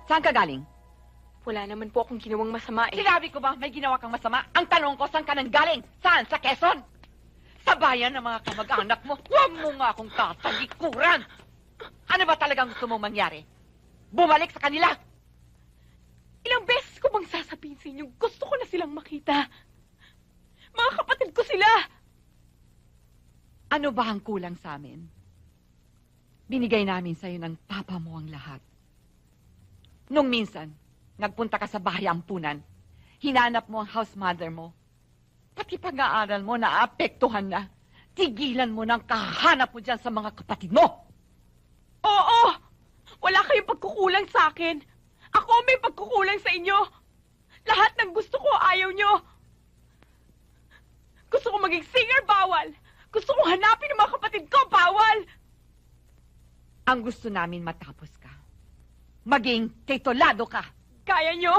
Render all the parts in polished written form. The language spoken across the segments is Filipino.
Saan ka galing? Wala naman po akong ginawang masama eh. Sinabi ko ba may ginawa kang masama? Ang tanong ko, saan ka nang galing? Saan? Sa Quezon? Sa bayan ng mga kamag-anak mo, huwag mo nga akong tatalikuran! Ano ba talagang gusto mong mangyari? Bumalik sa kanila! Ilang beses ko bang sasabihin sa inyo, gusto ko na silang makita. Mga kapatid ko sila! Ano ba ang kulang sa amin? Binigay namin sa'yo ng papa mo ang lahat. Nung minsan, nagpunta ka sa bahay ampunan, hinanap mo ang house mother mo. Pati pag-aaral mo naapektuhan na. Tigilan mo ng kahanap mo dyan sa mga kapatid mo. Oo! Wala kayong pagkukulang sa akin. Ako may pagkukulang sa inyo. Lahat ng gusto ko ayaw nyo. Gusto ko maging singer, bawal. Gusto ko hanapin ang mga kapatid ko, bawal. Ang gusto namin matapos ka. Maging titulado ka. Kaya nyo?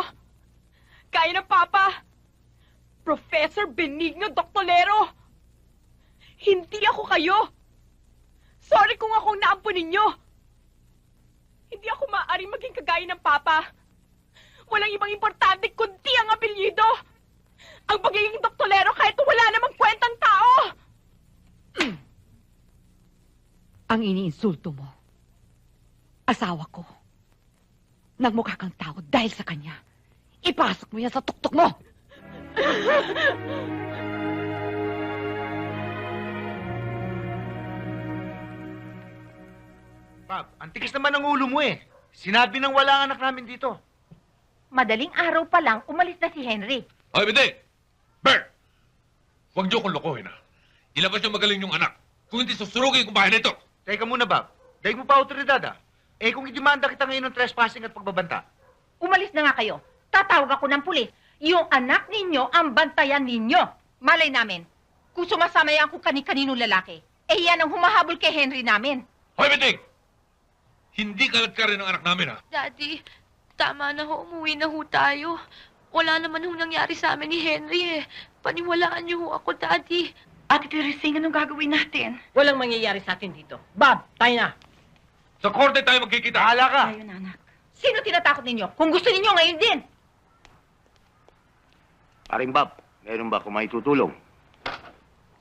Kaya ng Papa? Professor Benigno Doctolero? Hindi ako kayo. Sorry kung akong naampo ninyo. Hindi ako maaaring maging kagaya ng Papa. Walang ibang importante kundi ang apelyido. Ang pagiging Doctolero kahit wala namang kwentang tao. Ang iniinsulto mo, asawa ko. Nagmukha kang tao dahil sa kanya. Ipasok mo yan sa tuktok mo! Bob, ang tigas naman ng ulo mo eh. Sinabi nang wala ang anak namin dito. Madaling araw pa lang, umalis na si Henry. Ay, hindi! Bert! Huwag niyo kong lokohin, ha? Ilabas niyo magaling yung anak. Kung hindi, susurugin ko bahay nito. Teka muna, Bob. Dahil mo pa autoridad, ah. Eh, kung idemanda kita ngayon ng trespassing at pagbabanta. Umalis na nga kayo. Tatawag ako ng pulis. Yung anak ninyo ang bantayan ninyo. Malay namin, kung sumasama yan kung kani-kaninong lalaki, eh yan ang humahabol kay Henry namin. Hoy, Benting! Hindi kalat ka rin ang anak namin, ha? Daddy, tama na ho. Umuwi na ho tayo. Wala naman ho nangyari sa amin ni Henry eh. Paniwalaan niyo ho ako, Daddy. Ate Teresing, anong gagawin natin? Walang mangyayari sa atin dito. Bob, tayo na. Sa korte tayo magkikita. Bahala ka. Ayun, anak. Sino tinatakot ninyo? Kung gusto ninyo, ngayon din. Paring Bob, meron ba kung may tutulong?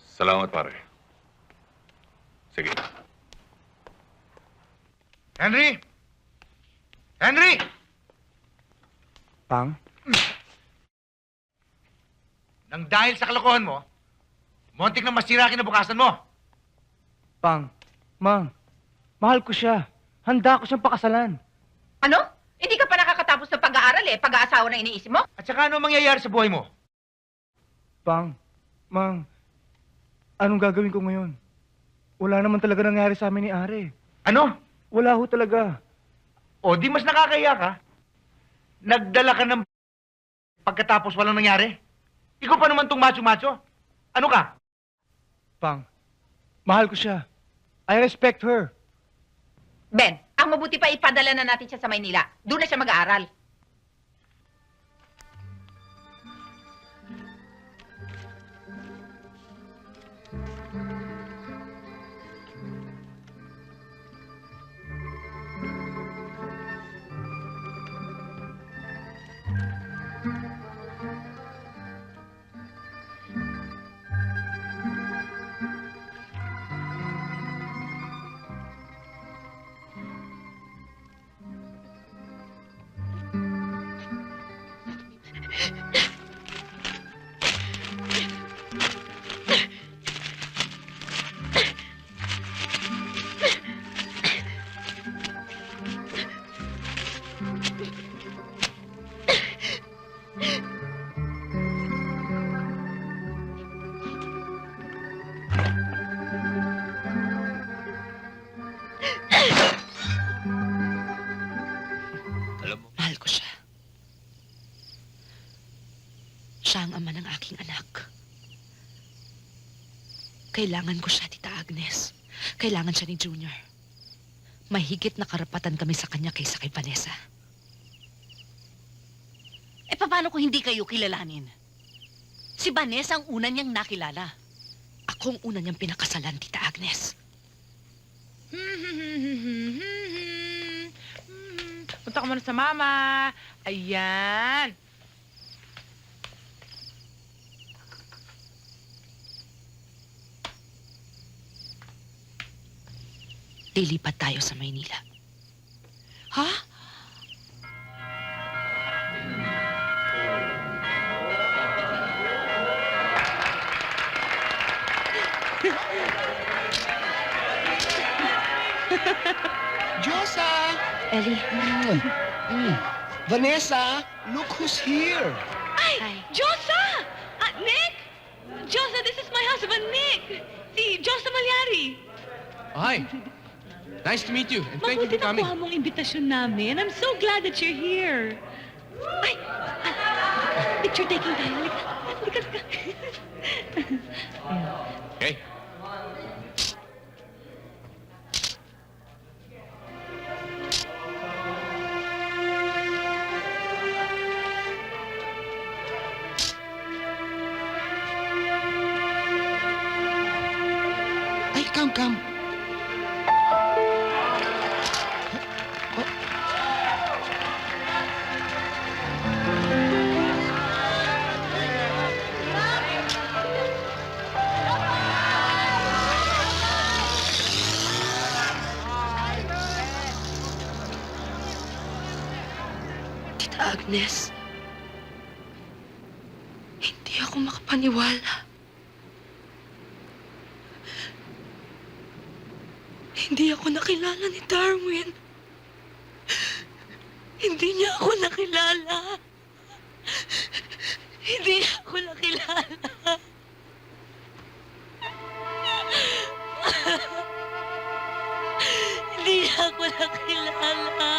Salamat, pare. Sige. Henry! Henry! Pang? Nang dahil sa kalokohan mo, montik na masira kinabukasan mo. Pang, Mang, mahal ko siya. Handa ko siyang pakasalan. Ano? Hindi ka pa nakakatapos ng pag-aaral eh. Pag-aasawa na iniisip mo? At saka ano ang mangyayari sa buhay mo? Pang, Mang, anong gagawin ko ngayon? Wala naman talaga nangyari sa amin ni Are. Ano? Wala ho talaga. O di mas nakakaya ka? Nagdala ka ng pagkatapos walang nangyari? Ikaw pa naman tong macho-macho? Ano ka? Pang, mahal ko siya. I respect her. Ben, ang mabuti pa ipadala na natin siya sa Maynila. Doon na siya mag-aaral. Alam mo, Mahal ko siya. Siya ang ama ng aking anak. Kailangan ko siya, Tita Agnes. Kailangan siya ni Junior. Mahigit na karapatan kami sa kanya kaysa kay Vanessa. Eh, paano kung hindi kayo kilalanin? Si Vanessa ang una niyang nakilala. Ako ang una niyang pinakasalan, Tita Agnes. Punta ka muna sa mama. Ayan. Lilipat tayo sa Maynila. Ha? Josa! Ellie. Vanessa, look who's here. Ay, Josa! Nick! Josa, this is my husband, Nick! Si Josa Malyari. Hi. Nice to meet you, and thank you for Mabuti coming. nakuha mong imbitasyon namin. I'm so glad that you're here. Ay! Picture taking tayo. Halika. Halika, halika. Okay? Ay, come. Tita Agnes, hindi ako makapaniwala. Hindi ako nakilala ni Darwin. Hindi niya ako nakilala. Hindi niya ako nakilala. Hindi niya ako nakilala.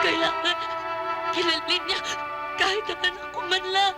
Kailangan kilalin niya kahit ang anak ko man lang.